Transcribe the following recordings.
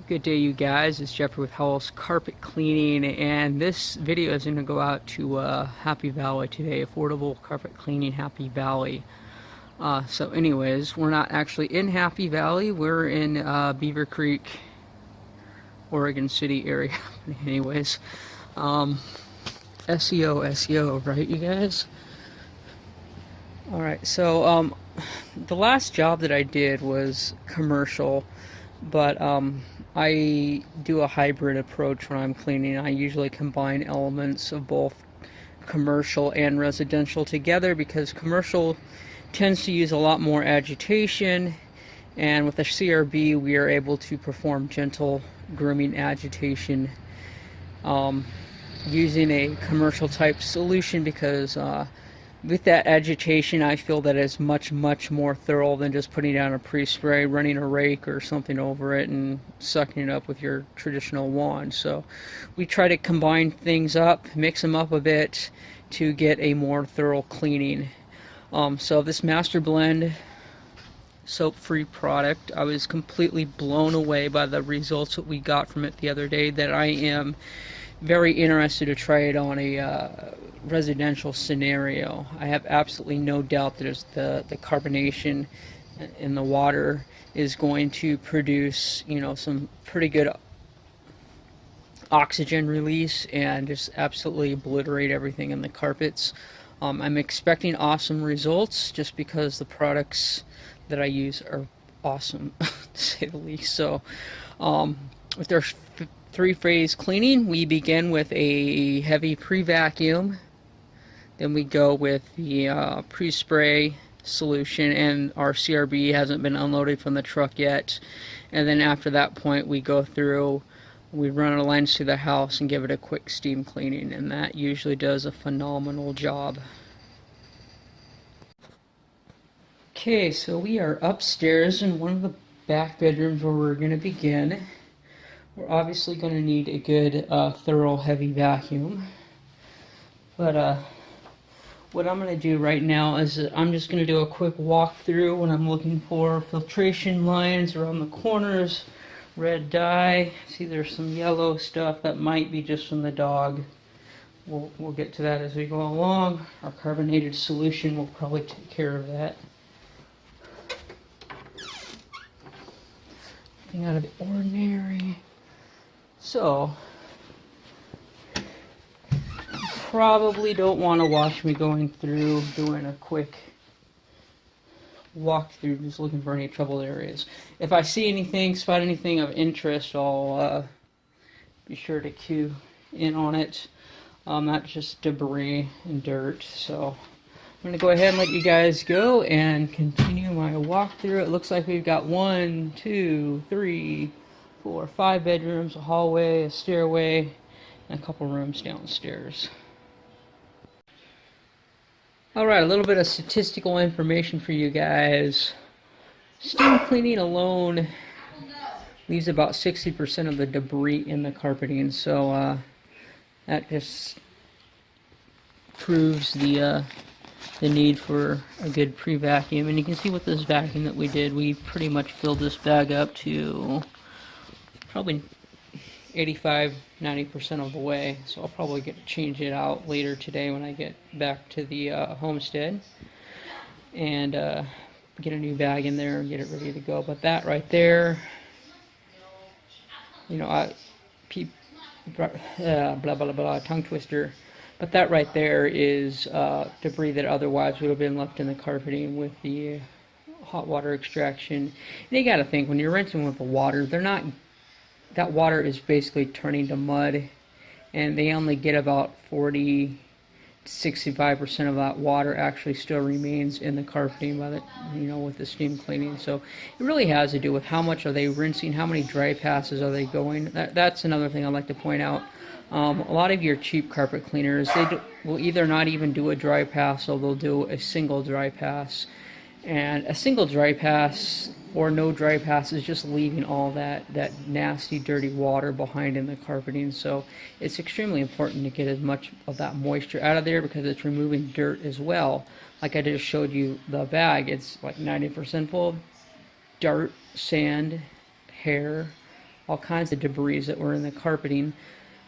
Good day, you guys. It's Geoffrey with Howells Carpet Cleaning, and this video is going to go out to Happy Valley today. Affordable carpet cleaning, Happy Valley. So, anyways, we're not actually in Happy Valley. We're in Beaver Creek, Oregon City area. Anyways, SEO, right, you guys? All right. So, the last job that I did was commercial, but I do a hybrid approach when I'm cleaning. I usually combine elements of both commercial and residential together because commercial tends to use a lot more agitation, and with the CRB we are able to perform gentle grooming agitation using a commercial type solution because with that agitation, I feel that it's much more thorough than just putting down a pre-spray, running a rake or something over it, and sucking it up with your traditional wand. So we try to combine things up, mix them up a bit to get a more thorough cleaning. So this Master Blend soap-free product, I was completely blown away by the results that we got from it the other day, that I am very interested to try it on a residential scenario. I have absolutely no doubt that the carbonation in the water is going to produce, some pretty good oxygen release and just absolutely obliterate everything in the carpets. I'm expecting awesome results just because the products that I use are awesome, to say the least. So, with their three-phase cleaning, we begin with a heavy pre-vacuum. Then we go with the pre-spray solution, and our CRB hasn't been unloaded from the truck yet. And then after that point, we go through, we run our lines through the house and give it a quick steam cleaning, and that usually does a phenomenal job. Okay, so we are upstairs in one of the back bedrooms where we're going to begin. We're obviously going to need a good, thorough, heavy vacuum. But what I'm going to do right now is I'm just going to do a quick walkthrough when I'm looking for filtration lines around the corners, red dye. See, there's some yellow stuff that might be just from the dog. We'll get to that as we go along. Our carbonated solution will probably take care of that. Nothing out of the ordinary. So, you probably don't want to watch me going through doing a quick walkthrough, just looking for any troubled areas. If I see anything, spot anything of interest, I'll be sure to cue in on it. Not just debris and dirt. So, I'm going to go ahead and let you guys go and continue my walkthrough. It looks like we've got 1, 2, 3, 4, 5 bedrooms, a hallway, a stairway, and a couple rooms downstairs. Alright, a little bit of statistical information for you guys. Steam cleaning alone leaves about 60% of the debris in the carpeting, so that just proves the need for a good pre-vacuum. And you can see with this vacuum that we did, we pretty much filled this bag up to probably 85-90% of the way, so I'll probably get to change it out later today when I get back to the homestead and get a new bag in there and get it ready to go. But that right there, blah blah blah, tongue twister. But that right there is debris that otherwise would have been left in the carpeting with the hot water extraction. And you got to think, when you're rinsing with the water, that water is basically turning to mud, and they only get about 40-65% of that water actually still remains in the carpeting by the, with the steam cleaning. So it really has to do with how much are they rinsing, how many dry passes are they going. That's another thing I'd like to point out. A lot of your cheap carpet cleaners, will either not even do a dry pass, or they'll do a single dry pass. And a single dry pass or no dry pass is just leaving all that nasty, dirty water behind in the carpeting. So it's extremely important to get as much of that moisture out of there because it's removing dirt as well. Like I just showed you the bag, it's like 90% full of dirt, sand, hair, all kinds of debris that were in the carpeting.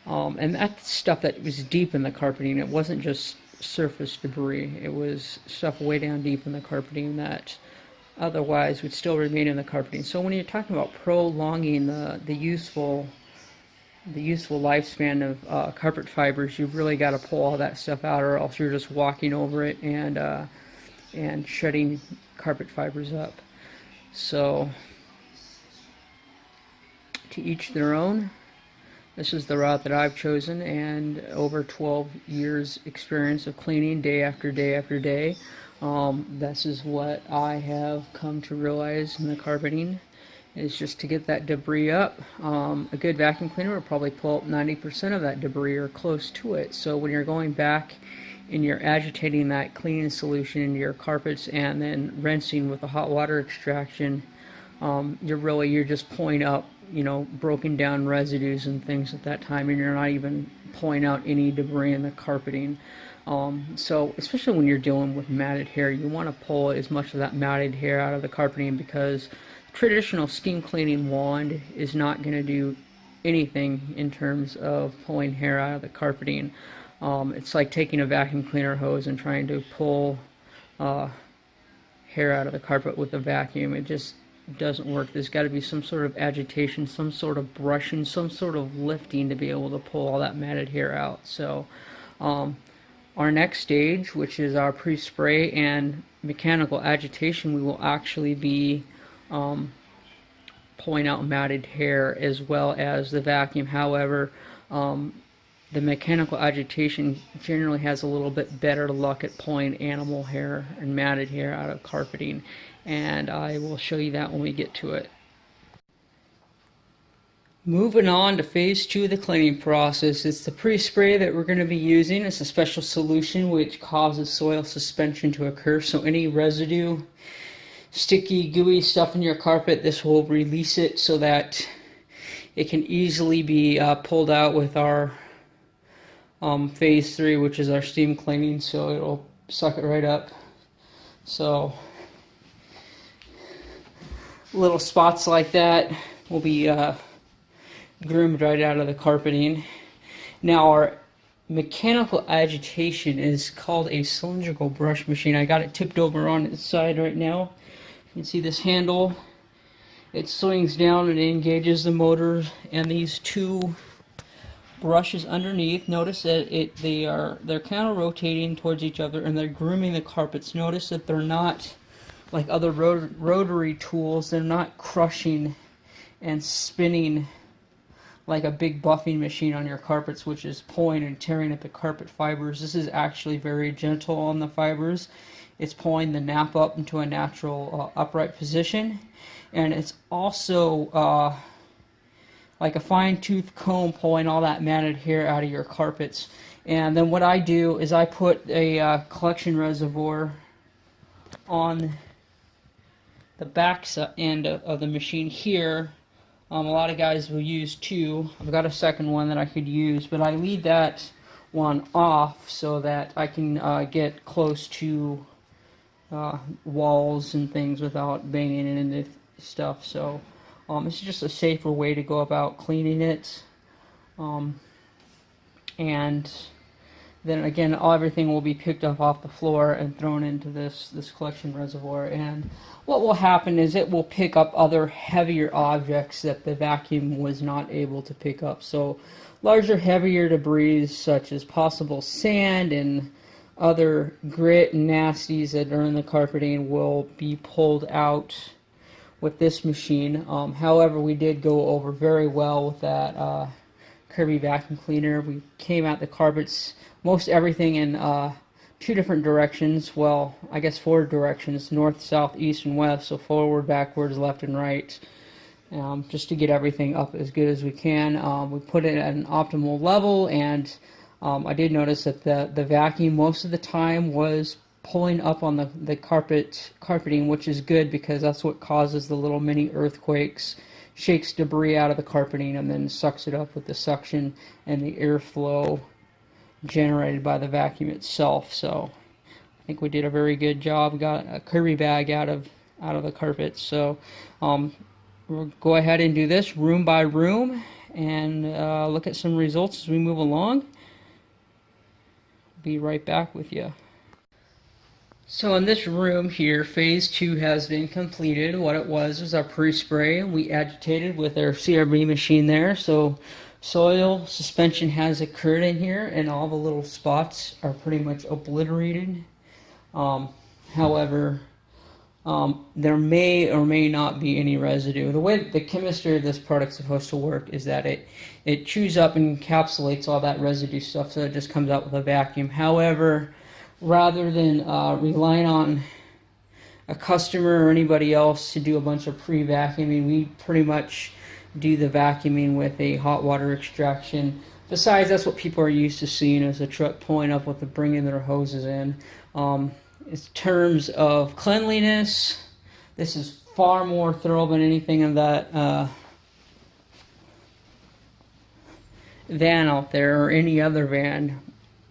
And that's stuff that was deep in the carpeting. It wasn't just surface debris. It was stuff way down deep in the carpeting that otherwise would still remain in the carpeting. So when you're talking about prolonging the useful lifespan of carpet fibers, you've really got to pull all that stuff out, or else you're just walking over it and shredding carpet fibers up. So to each their own. This is the route that I've chosen, and over 12 years experience of cleaning day after day after day, this is what I have come to realize in the carpeting, is just to get that debris up. A good vacuum cleaner will probably pull up 90% of that debris or close to it. So when you're going back and you're agitating that cleaning solution into your carpets and then rinsing with a hot water extraction, you're just pulling up, broken down residues and things at that time, and you're not even pulling out any debris in the carpeting. So especially when you're dealing with matted hair, you want to pull as much of that matted hair out of the carpeting, because traditional steam cleaning wand is not going to do anything in terms of pulling hair out of the carpeting. It's like taking a vacuum cleaner hose and trying to pull hair out of the carpet with a vacuum. It just doesn't work. There's got to be some sort of agitation, some sort of brushing, some sort of lifting to be able to pull all that matted hair out. So our next stage, which is our pre-spray and mechanical agitation, we will actually be pulling out matted hair as well as the vacuum. However, the mechanical agitation generally has a little bit better luck at pulling animal hair and matted hair out of carpeting, and I will show you that when we get to it. Moving on to phase 2 of the cleaning process, it's the pre-spray that we're going to be using. It's a special solution which causes soil suspension to occur, so any residue, sticky, gooey stuff in your carpet, this will release it so that it can easily be pulled out with our phase 3, which is our steam cleaning, so it'll suck it right up. So little spots like that will be groomed right out of the carpeting. Now our mechanical agitation is called a cylindrical brush machine. I got it tipped over on its side right now. You can see this handle. It swings down and it engages the motor and these two brushes underneath. Notice that they're kind of rotating towards each other and they're grooming the carpets. Notice that they're not like other rotary tools. They're not crushing and spinning like a big buffing machine on your carpets, which is pulling and tearing at the carpet fibers. This is actually very gentle on the fibers. It's pulling the nap up into a natural upright position, and it's also like a fine-tooth comb pulling all that matted hair out of your carpets. And then what I do is I put a collection reservoir on the back end of the machine here. A lot of guys will use two. I've got a second one that I could use, but I leave that one off so that I can get close to walls and things without banging it into stuff. So it's just a safer way to go about cleaning it. And then again, everything will be picked up off the floor and thrown into this collection reservoir. And what will happen is it will pick up other heavier objects that the vacuum was not able to pick up. So larger, heavier debris such as possible sand and other grit and nasties that are in the carpeting will be pulled out with this machine. However, we did go over very well with that Kirby vacuum cleaner. We came at the carpets, most everything in 2 different directions. Well, I guess 4 directions: north, south, east, and west. So forward, backwards, left, and right. Just to get everything up as good as we can. We put it at an optimal level, and I did notice that the vacuum most of the time was pulling up on the carpeting, which is good because that's what causes the little mini earthquakes, shakes debris out of the carpeting, and then sucks it up with the suction and the airflow generated by the vacuum itself. So I think we did a very good job. Got a Kirby bag out of the carpet. So we'll go ahead and do this room by room and look at some results as we move along. Be right back with you. So in this room here, phase 2 has been completed. What it was our pre-spray. We agitated with our CRB machine there. So soil suspension has occurred in here, and all the little spots are pretty much obliterated. However, there may or may not be any residue. The way the chemistry of this product is supposed to work is that it chews up and encapsulates all that residue stuff, so it just comes out with a vacuum. However, rather than relying on a customer or anybody else to do a bunch of pre-vacuuming, we pretty much do the vacuuming with a hot water extraction. Besides, that's what people are used to seeing, as a truck pulling up with bringing their hoses in. In terms of cleanliness, this is far more thorough than anything in that van out there, or any other van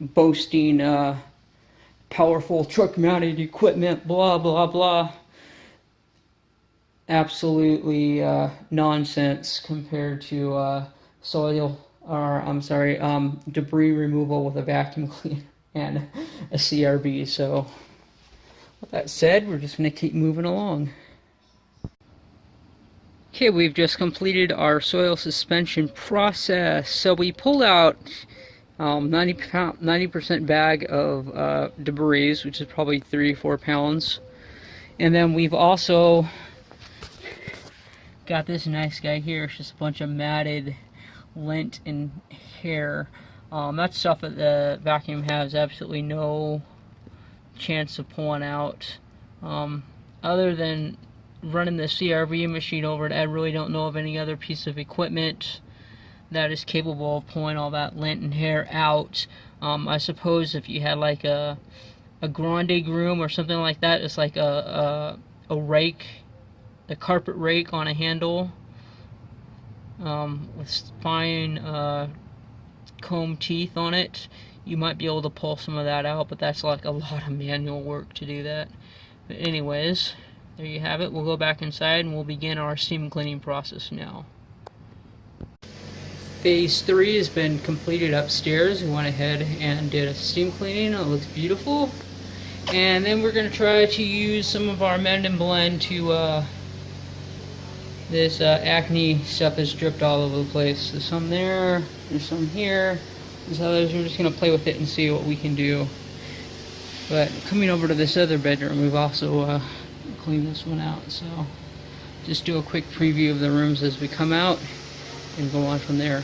boasting powerful truck mounted equipment, blah blah blah. Absolutely nonsense compared to debris removal with a vacuum cleaner and a CRB. So with that said, we're just going to keep moving along. Okay, we've just completed our soil suspension process. So we pulled out 90% bag of debris, which is probably 3 or 4 pounds. And then we've also got this nice guy here. It's just a bunch of matted lint and hair. That's stuff that the vacuum has absolutely no chance of pulling out. Other than running the CRV machine over it, I really don't know of any other piece of equipment that is capable of pulling all that lint and hair out. I suppose if you had like a grande groom or something like that, it's like a rake, a carpet rake on a handle with fine comb teeth on it, you might be able to pull some of that out, but that's like a lot of manual work to do that. But anyways, there you have it. We'll go back inside and we'll begin our steam cleaning process now. Phase 3 has been completed upstairs. We went ahead and did a steam cleaning. It looks beautiful. And then we're going to try to use some of our mend and blend to this acne stuff is dripped all over the place. There's some there, there's some here, there's others. We're just going to play with it and see what we can do. But coming over to this other bedroom, we've also cleaned this one out. So just do a quick preview of the rooms as we come out and go on from there.